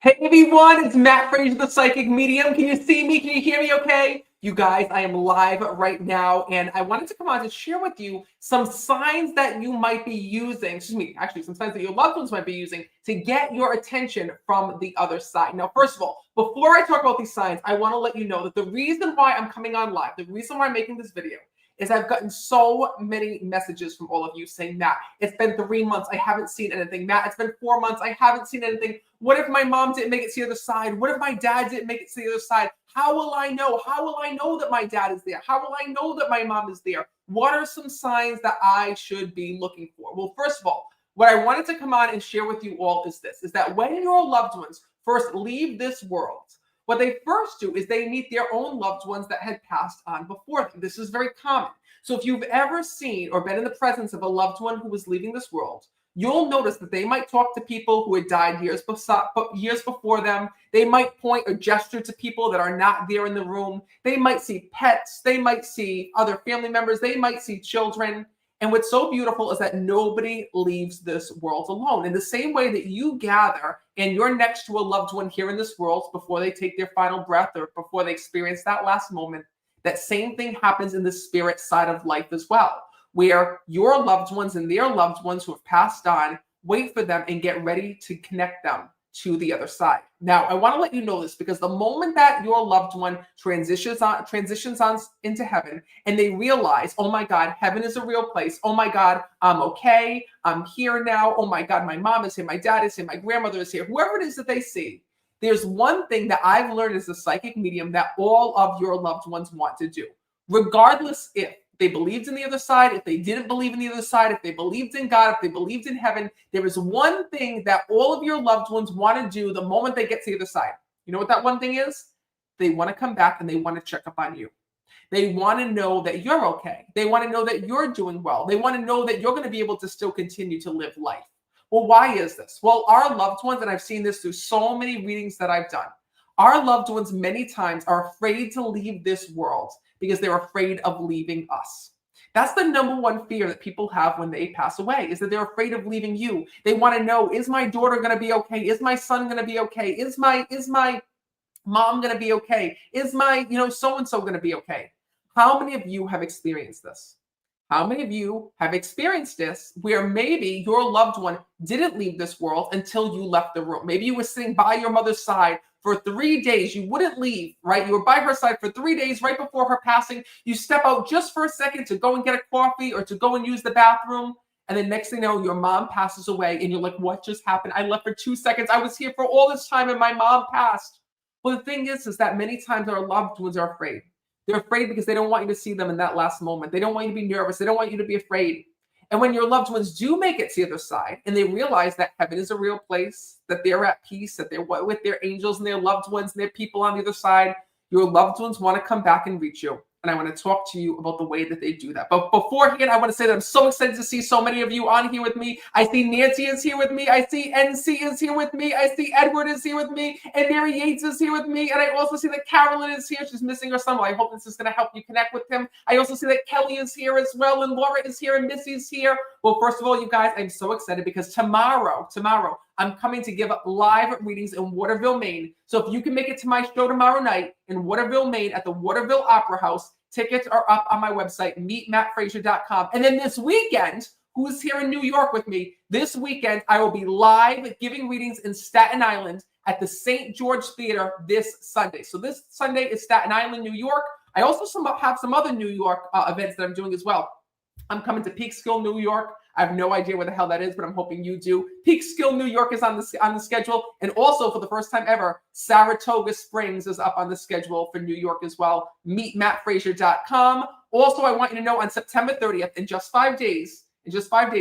Hey everyone, it's Matt Frazier, the Psychic Medium. Can you see me? Can you hear me okay? You guys, I am live right now, and I wanted to come on to share with you some signs that you might be using, actually some signs that your loved ones might be using to get your attention from the other side. Now, first of all, before I talk about these signs, I want to let you know that the reason why I'm coming on live, the reason why I'm making this video is I've gotten so many messages from all of you saying, Matt, it's been 3 months. I haven't seen anything. Matt, it's been 4 months. I haven't seen anything. What if my mom didn't make it to the other side? What if my dad didn't make it to the other side? How will I know? How will I know that my dad is there? How will I know that my mom is there? What are some signs that I should be looking for? Well, first of all, what I wanted to come on and share with you all is this, is that when your loved ones first leave this world, what they first do is they meet their own loved ones that had passed on before them. This is very common. So if you've ever seen or been in the presence of a loved one who was leaving this world, you'll notice that they might talk to people who had died years before them. They might point or gesture to people that are not there in the room. They might see pets. They might see other family members. They might see children. And what's so beautiful is that nobody leaves this world alone. In the same way that you gather and you're next to a loved one here in this world before they take their final breath or before they experience that last moment, that same thing happens in the spirit side of life as well, where your loved ones and their loved ones who have passed on, wait for them and get ready to connect them to the other side. Now, I want to let you know this because the moment that your loved one transitions on into heaven and they realize, oh my God, heaven is a real place. Oh my God, I'm okay. I'm here now. Oh my God, my mom is here. My dad is here. My grandmother is here. Whoever it is that they see, there's one thing that I've learned as a psychic medium that all of your loved ones want to do, regardless if they believed in the other side, if they didn't believe in the other side, if they believed in God, if they believed in heaven, there is one thing that all of your loved ones want to do the moment they get to the other side. You know what that one thing is? They want to come back and they want to check up on you. They want to know that you're okay. They want to know that you're doing well. They want to know that you're going to be able to still continue to live life. Well, why is this? Well, our loved ones, and I've seen this through so many readings that I've done, our loved ones many times are afraid to leave this world because they're afraid of leaving us. That's the number one fear that people have when they pass away, is that they're afraid of leaving you. They want to know, is my daughter going to be okay? Is my son going to be okay? Is my mom going to be okay? Is my, so-and-so going to be okay? How many of you have experienced this? How many of you have experienced this where maybe your loved one didn't leave this world until you left the room? Maybe you were sitting by your mother's side for 3 days. You wouldn't leave, right? You were by her side for 3 days right before her passing. You step out just for a second to go and get a coffee or to go and use the bathroom. And then next thing you know, your mom passes away and you're like, what just happened? I left for 2 seconds. I was here for all this time and my mom passed. Well, the thing is that many times our loved ones are afraid. They're afraid because they don't want you to see them in that last moment. They don't want you to be nervous. They don't want you to be afraid. And when your loved ones do make it to the other side and they realize that heaven is a real place, that they're at peace, that they're with their angels and their loved ones and their people on the other side, your loved ones want to come back and reach you. And I want to talk to you about the way that they do that. But beforehand, I want to say that I'm so excited to see so many of you on here with me. I see Nancy is here with me. I see NC is here with me. I see Edward is here with me. And Mary Yates is here with me. And I also see that Carolyn is here. She's missing her son. Well, I hope this is going to help you connect with him. I also see that Kelly is here as well. And Laura is here. And Missy's here. Well, first of all, you guys, I'm so excited because tomorrow, I'm coming to give live readings in Waterville, Maine. So if you can make it to my show tomorrow night in Waterville, Maine at the Waterville Opera House, tickets are up on my website, meetmattfrazier.com. And then this weekend, who's here in New York with me, this weekend, I will be live giving readings in Staten Island at the St. George Theater this Sunday. So this Sunday is Staten Island, New York. I also have some other New York events that I'm doing as well. I'm coming to Peekskill, New York. I have no idea where the hell that is, but I'm hoping you do. Peekskill, New York is on the schedule. And also, for the first time ever, Saratoga Springs is up on the schedule for New York as well. Meetmattfrazier.com. Also, I want you to know on September 30th, in just 5 days,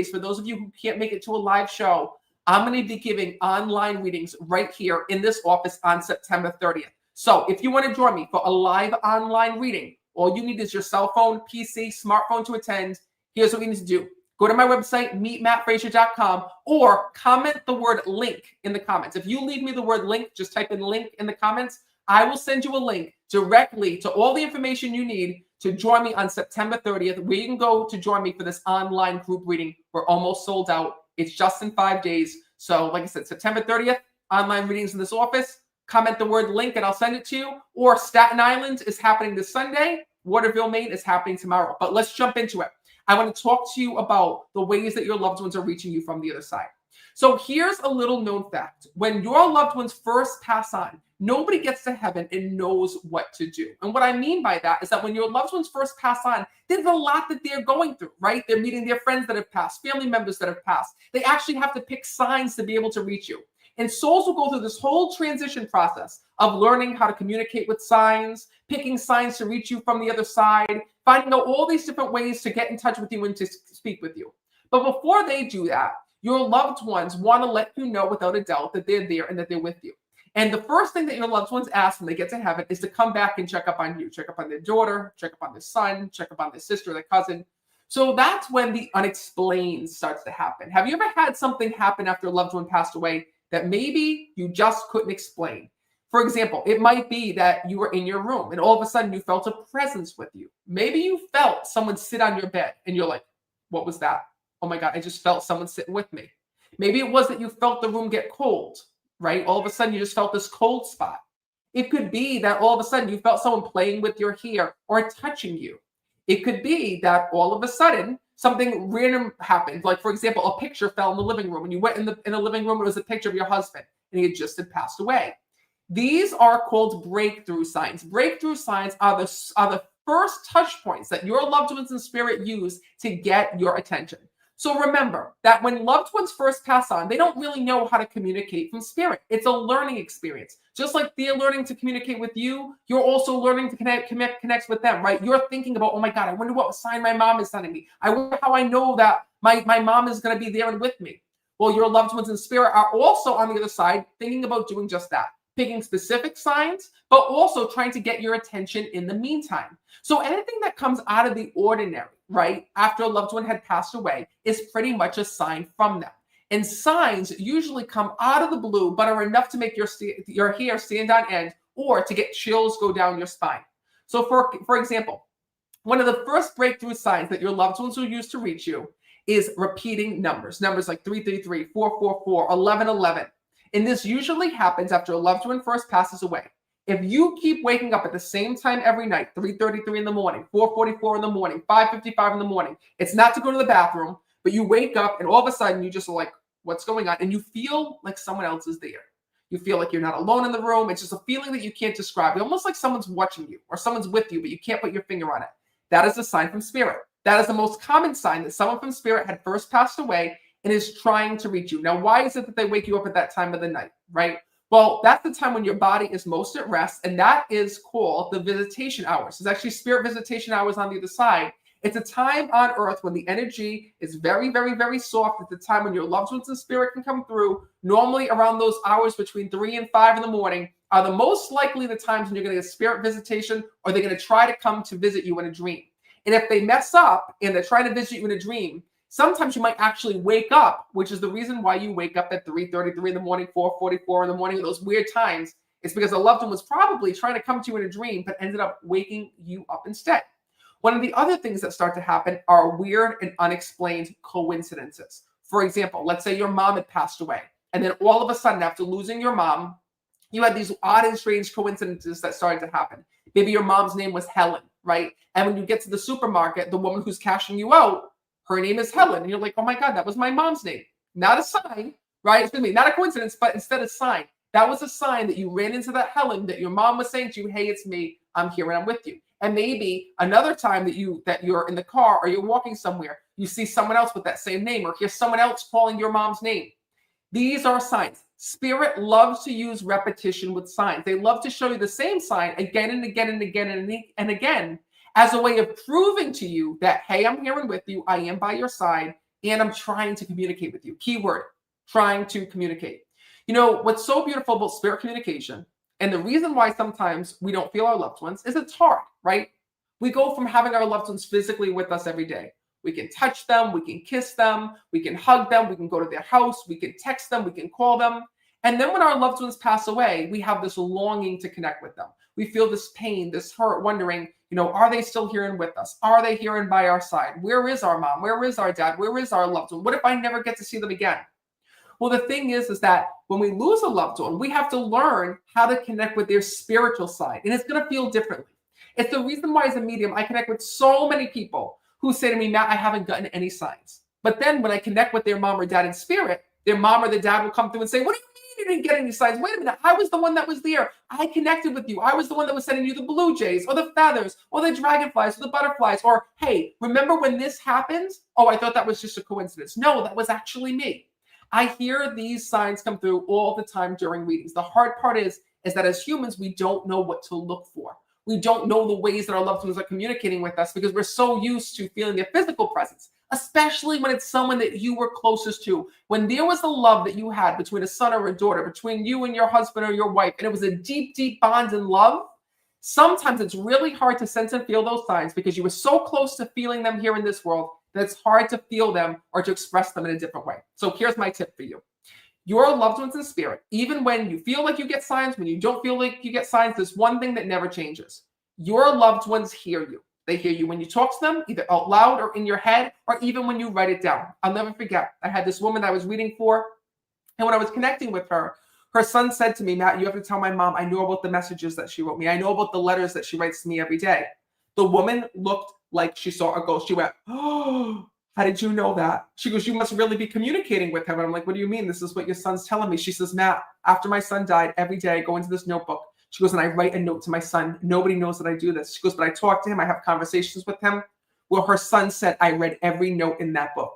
for those of you who can't make it to a live show, I'm going to be giving online readings right here in this office on September 30th. So if you want to join me for a live online reading, all you need is your cell phone, PC, smartphone to attend. Here's what you need to do. Go to my website, meetmattfrazier.com, or comment the word link in the comments. If you leave me the word link, just type in link in the comments. I will send you a link directly to all the information you need to join me on September 30th, where you can go to join me for this online group reading. We're almost sold out. It's just in 5 days. So like I said, September 30th, online readings in this office, comment the word link and I'll send it to you. Or Staten Island is happening this Sunday. Waterville, Maine is happening tomorrow. But let's jump into it. I want to talk to you about the ways that your loved ones are reaching you from the other side. So here's a little known fact. When your loved ones first pass on, nobody gets to heaven and knows what to do. And what I mean by that is that when your loved ones first pass on, there's a lot that they're going through, right? They're meeting their friends that have passed, family members that have passed. They actually have to pick signs to be able to reach you. And souls will go through this whole transition process of learning how to communicate with signs, picking signs to reach you from the other side, finding out all these different ways to get in touch with you and to speak with you. But before they do that, your loved ones want to let you know without a doubt that they're there and that they're with you. And the first thing that your loved ones ask when they get to heaven is to come back and check up on you, check up on their daughter, check up on their son, check up on their sister, their cousin. So that's when the unexplained starts to happen. Have you ever had something happen after a loved one passed away that maybe you just couldn't explain? For example, it might be that you were in your room and all of a sudden you felt a presence with you. Maybe you felt someone sit on your bed and you're like, what was that? Oh my God, I just felt someone sitting with me. Maybe it was that you felt the room get cold, right? All of a sudden you just felt this cold spot. It could be that all of a sudden you felt someone playing with your hair or touching you. It could be that all of a sudden something random happened. Like, for example, a picture fell in the living room and you went in the living room, it was a picture of your husband and he had just passed away. These are called breakthrough signs. Breakthrough signs are the first touch points that your loved ones in spirit use to get your attention. So remember that when loved ones first pass on, they don't really know how to communicate from spirit. It's a learning experience. Just like they're learning to communicate with you, you're also learning to connect with them, right? You're thinking about, oh my God, I wonder what sign my mom is sending me. I wonder how I know that my mom is going to be there and with me. Well, your loved ones in spirit are also on the other side thinking about doing just that, picking specific signs, but also trying to get your attention in the meantime. So anything that comes out of the ordinary, right, after a loved one had passed away is pretty much a sign from them. And signs usually come out of the blue, but are enough to make your hair stand on end or to get chills go down your spine. So for example, one of the first breakthrough signs that your loved ones will use to reach you is repeating numbers like 333, 444, 1111. And this usually happens after a loved one first passes away. If you keep waking up at the same time every night, 3:33 in the morning, 4:44 in the morning, 5:55 in the morning, it's not to go to the bathroom, but you wake up and all of a sudden you just are like, what's going on? And you feel like someone else is there. You feel like you're not alone in the room. It's just a feeling that you can't describe. It's almost like someone's watching you or someone's with you, but you can't put your finger on it. That is a sign from spirit. That is the most common sign that someone from spirit had first passed away and is trying to reach you. Now, why is it that they wake you up at that time of the night, right? Well, that's the time when your body is most at rest, and that is called the visitation hours. There's actually spirit visitation hours on the other side. It's a time on earth when the energy is very, very, very soft. It's the time when your loved ones in spirit can come through. Normally around those hours between 3 and 5 in the morning are the most likely the times when you're going to get spirit visitation or they're going to try to come to visit you in a dream. And if they mess up and they're trying to visit you in a dream, sometimes you might actually wake up, which is the reason why you wake up at 3:33 in the morning, 4:44 in the morning, those weird times. It's because a loved one was probably trying to come to you in a dream, but ended up waking you up instead. One of the other things that start to happen are weird and unexplained coincidences. For example, let's say your mom had passed away, and then all of a sudden, after losing your mom, you had these odd and strange coincidences that started to happen. Maybe your mom's name was Helen, right? And when you get to the supermarket, the woman who's cashing you out, her name is Helen. And you're like, oh my God, that was my mom's name. Not a sign, right? Excuse me, not a coincidence, but instead a sign. That was a sign that you ran into that Helen, that your mom was saying to you, hey, it's me. I'm here and I'm with you. And maybe another time that you're in the car or you're walking somewhere, you see someone else with that same name or hear someone else calling your mom's name. These are signs. Spirit loves to use repetition with signs. They love to show you the same sign again and again and again and again as a way of proving to you that, hey, I'm here and with you. I am by your side and I'm trying to communicate with you. Keyword, trying to communicate. You know, what's so beautiful about spirit communication and the reason why sometimes we don't feel our loved ones is it's hard, right? We go from having our loved ones physically with us every day. We can touch them, we can kiss them, we can hug them, we can go to their house, we can text them, we can call them. And then when our loved ones pass away, we have this longing to connect with them. We feel this pain, this hurt, wondering, you know, are they still here and with us? Are they here and by our side? Where is our mom? Where is our dad? Where is our loved one? What if I never get to see them again? Well, the thing is that when we lose a loved one, we have to learn how to connect with their spiritual side, and it's going to feel differently. It's the reason why, as a medium, I connect with so many people who say to me, Matt, I haven't gotten any signs. But then when I connect with their mom or dad in spirit, their mom or their dad will come through and say, what do you mean you didn't get any signs? Wait a minute, I was the one that was there. I connected with you. I was the one that was sending you the blue jays or the feathers or the dragonflies or the butterflies. Or, hey, remember when this happened? Oh, I thought that was just a coincidence. No, that was actually me. I hear these signs come through all the time during readings. The hard part is that as humans, we don't know what to look for. We don't know the ways that our loved ones are communicating with us because we're so used to feeling their physical presence, especially when it's someone that you were closest to. When there was a love that you had between a son or a daughter, between you and your husband or your wife, and it was a deep, deep bond in love, sometimes it's really hard to sense and feel those signs because you were so close to feeling them here in this world that it's hard to feel them or to express them in a different way. So here's my tip for you. Your loved ones in spirit, even when you feel like you get signs, when you don't feel like you get signs, there's one thing that never changes. Your loved ones hear you. They hear you when you talk to them, either out loud or in your head, or even when you write it down. I'll never forget. I had this woman I was reading for, and when I was connecting with her, her son said to me, Matt, you have to tell my mom I know about the messages that she wrote me. I know about the letters that she writes to me every day. The woman looked like she saw a ghost. She went, oh, how did you know that? She goes, you must really be communicating with him. And I'm like, what do you mean? This is what your son's telling me. She says, Matt, after my son died, every day I go into this notebook. She goes, and I write a note to my son. Nobody knows that I do this. She goes, but I talk to him. I have conversations with him. Well, her son said, I read every note in that book.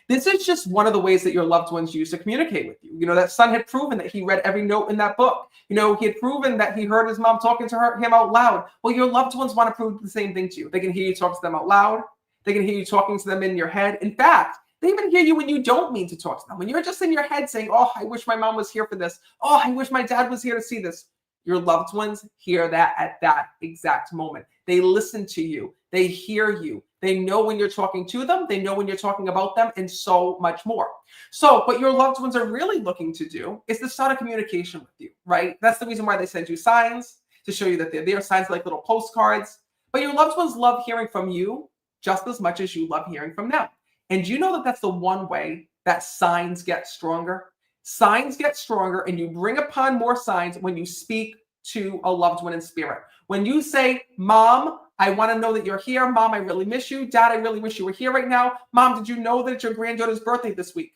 This is just one of the ways that your loved ones use to communicate with you. You know, that son had proven that he read every note in that book. You know, he had proven that he heard his mom talking to him out loud. Well, your loved ones want to prove the same thing to you. They can hear you talk to them out loud. They can hear you talking to them in your head. In fact, they even hear you when you don't mean to talk to them. When you're just in your head saying, oh, I wish my mom was here for this. Oh, I wish my dad was here to see this. Your loved ones hear that at that exact moment. They listen to you. They hear you. They know when you're talking to them. They know when you're talking about them, and so much more. So what your loved ones are really looking to do is to start a communication with you, right? That's the reason why they send you signs, to show you that they're there, signs like little postcards. But your loved ones love hearing from you just as much as you love hearing from them. And you know that that's the one way that signs get stronger? Signs get stronger, and you bring upon more signs when you speak to a loved one in spirit. When you say, Mom, I want to know that you're here. Mom, I really miss you. Dad, I really wish you were here right now. Mom, did you know that it's your granddaughter's birthday this week?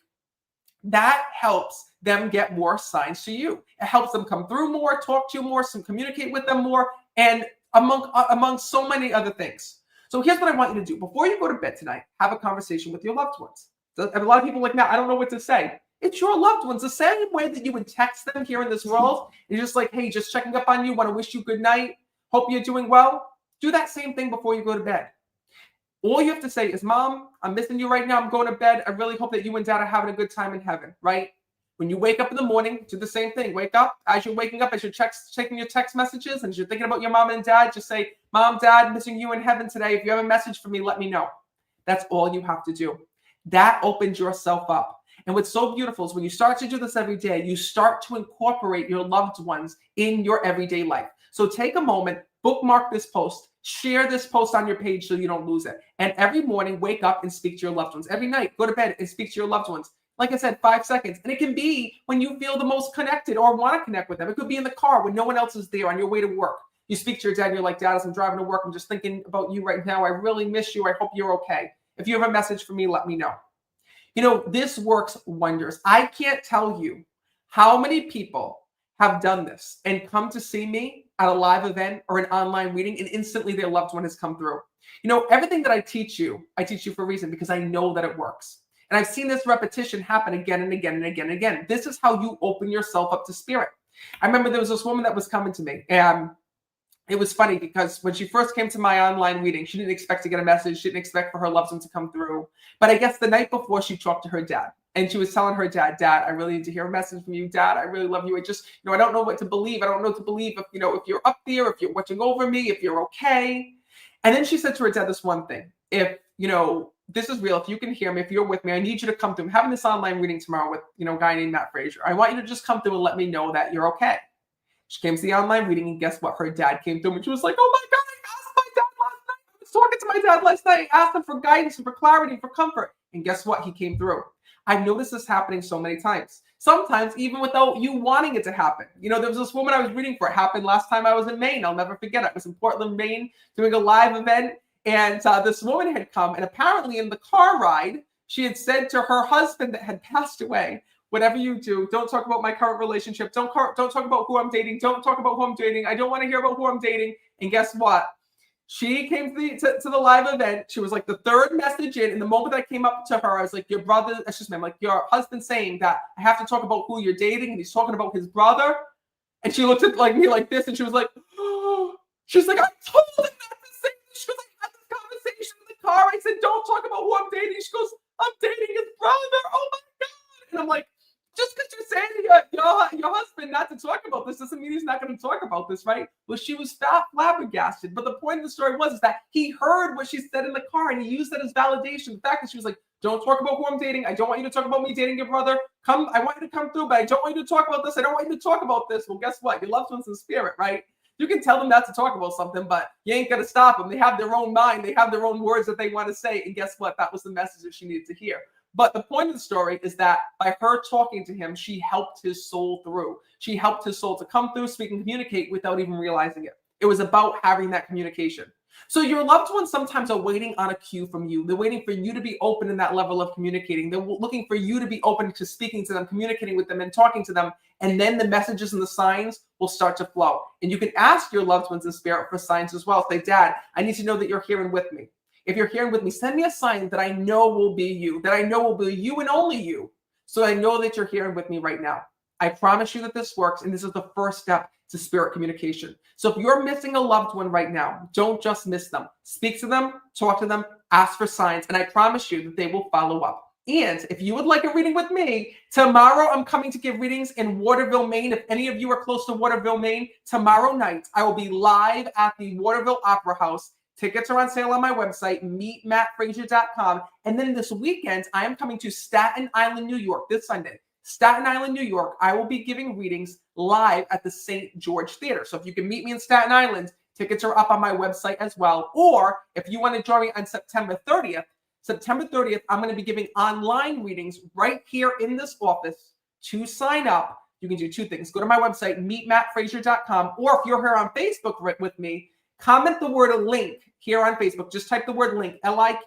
That helps them get more signs to you. It helps them come through more, talk to you more, communicate with them more, and among so many other things. So here's what I want you to do. Before you go to bed tonight, have a conversation with your loved ones. So, a lot of people are like, Matt, I don't know what to say. It's your loved ones. The same way that you would text them here in this world. You're just like, hey, just checking up on you. Want to wish you good night. Hope you're doing well. Do that same thing before you go to bed. All you have to say is, Mom, I'm missing you right now. I'm going to bed. I really hope that you and Dad are having a good time in heaven, right? When you wake up in the morning, do the same thing. Wake up. As you're waking up, as you're checking your text messages, and as you're thinking about your mom and dad, just say, Mom, Dad, missing you in heaven today. If you have a message for me, let me know. That's all you have to do. That opens yourself up. And what's so beautiful is when you start to do this every day, you start to incorporate your loved ones in your everyday life. So take a moment, bookmark this post, share this post on your page so you don't lose it. And every morning, wake up and speak to your loved ones. Every night, go to bed and speak to your loved ones. Like I said, 5 seconds. And it can be when you feel the most connected or want to connect with them. It could be in the car when no one else is there on your way to work. You speak to your dad and you're like, Dad, as I'm driving to work, I'm just thinking about you right now. I really miss you. I hope you're okay. If you have a message for me, let me know. You know, this works wonders. I can't tell you how many people have done this and come to see me at a live event or an online reading, and instantly their loved one has come through. You know, everything that I teach you for a reason, because I know that it works. And I've seen this repetition happen again and again and again and again. This is how you open yourself up to spirit. I remember there was this woman that was coming to me, and it was funny because when she first came to my online reading, she didn't expect to get a message. She didn't expect for her loved one to come through. But I guess the night before, she talked to her dad. And she was telling her dad, Dad, I really need to hear a message from you. Dad, I really love you. I just, I don't know what to believe. I don't know what to believe if, if you're up there, if you're watching over me, if you're okay. And then she said to her dad this one thing. If, this is real, if you can hear me, if you're with me, I need you to come through. I'm having this online reading tomorrow with, a guy named Matt Frazier. I want you to just come through and let me know that you're okay. She came to the online reading, and guess what? Her dad came through, and she was like, oh my God, I asked my dad last night. I was talking to my dad last night. I asked him for guidance and for clarity and for comfort. And guess what? He came through. I've noticed this happening so many times. Sometimes even without you wanting it to happen. There was this woman I was reading for. It happened last time I was in Maine. I'll never forget it. I was in Portland, Maine, doing a live event. And this woman had come, and apparently in the car ride, she had said to her husband that had passed away, whatever you do, don't talk about my current relationship. Don't talk about who I'm dating. Don't talk about who I'm dating. I don't want to hear about who I'm dating. And guess what? She came to the live event. She was like the third message in. And the moment I came up to her, I was like, your brother, excuse me, I'm like, your husband's saying that I have to talk about who you're dating. And he's talking about his brother. And she looked at me like this. And she was like, oh. She's like, I told him not to say this. She goes, I had this conversation in the car. I said, don't talk about who I'm dating. She goes, I'm dating his brother. Oh my God. And I'm like, just because you're saying to your husband not to talk about this doesn't mean he's not going to talk about this, right? Well, she was flabbergasted. But the point of the story was that he heard what she said in the car and he used that as validation. The fact that she was like, don't talk about who I'm dating. I don't want you to talk about me dating your brother. I want you to come through, but I don't want you to talk about this. I don't want you to talk about this. Well, guess what? Your loved one's in spirit, right? You can tell them not to talk about something, but you ain't going to stop them. They have their own mind. They have their own words that they want to say. And guess what? That was the message that she needed to hear. But the point of the story is that by her talking to him, she helped his soul through. She helped his soul to come through, speak, and communicate without even realizing it. It was about having that communication. So your loved ones sometimes are waiting on a cue from you. They're waiting for you to be open in that level of communicating. They're looking for you to be open to speaking to them, communicating with them, and talking to them. And then the messages and the signs will start to flow. And you can ask your loved ones in spirit for signs as well. Say, Dad, I need to know that you're hearing with me. If you're hearing with me, send me a sign that I know will be you, that I know will be you and only you. So I know that you're hearing with me right now. I promise you that this works. And this is the first step to spirit communication. So if you're missing a loved one right now, don't just miss them. Speak to them, talk to them, ask for signs. And I promise you that they will follow up. And if you would like a reading with me, tomorrow I'm coming to give readings in Waterville, Maine. If any of you are close to Waterville, Maine, tomorrow night I will be live at the Waterville Opera House. Tickets are on sale on my website, meetmattfrazier.com. And then this weekend, I am coming to Staten Island, New York, this Sunday. Staten Island, New York. I will be giving readings live at the St. George Theater. So if you can meet me in Staten Island, tickets are up on my website as well. Or if you want to join me on September 30th, I'm going to be giving online readings right here in this office. To sign up, you can do two things. Go to my website, meetmattfrazier.com. Or if you're here on Facebook with me, comment the word link here on Facebook. Just type the word link, Link,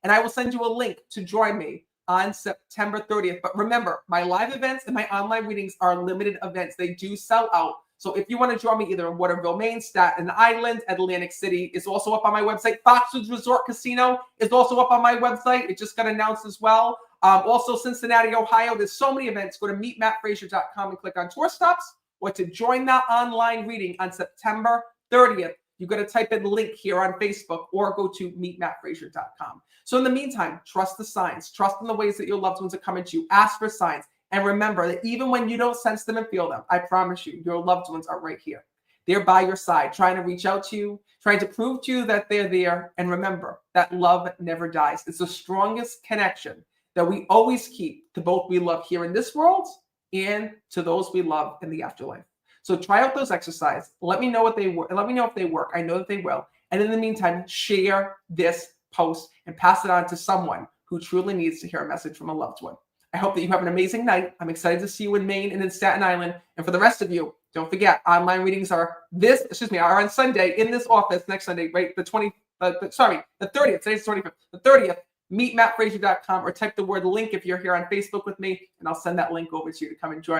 and I will send you a link to join me on September 30th. But remember, my live events and my online readings are limited events. They do sell out. So if you want to join me either in Waterville, Maine, Staten Island, Atlantic City is also up on my website. Foxwoods Resort Casino is also up on my website. It just got announced as well. Also Cincinnati, Ohio. There's so many events. Go to meetmattfrazier.com and click on tour stops. Or to join that online reading on September 30th, you got to type in link here on Facebook or go to meetmattfrazier.com. So in the meantime, trust the signs. Trust in the ways that your loved ones are coming to you. Ask for signs. And remember that even when you don't sense them and feel them, I promise you, your loved ones are right here. They're by your side, trying to reach out to you, trying to prove to you that they're there. And remember that love never dies. It's the strongest connection that we always keep to both we love here in this world and to those we love in the afterlife. So try out those exercises. Let me know what they work. Let me know if they work. I know that they will. And in the meantime, share this post and pass it on to someone who truly needs to hear a message from a loved one. I hope that you have an amazing night. I'm excited to see you in Maine and in Staten Island. And for the rest of you, don't forget, online readings are on Sunday in this office next Sunday, right? The 30th. Today's the 25th. The 30th. Meetmattfrazier.com or type the word link if you're here on Facebook with me, and I'll send that link over to you to come and join.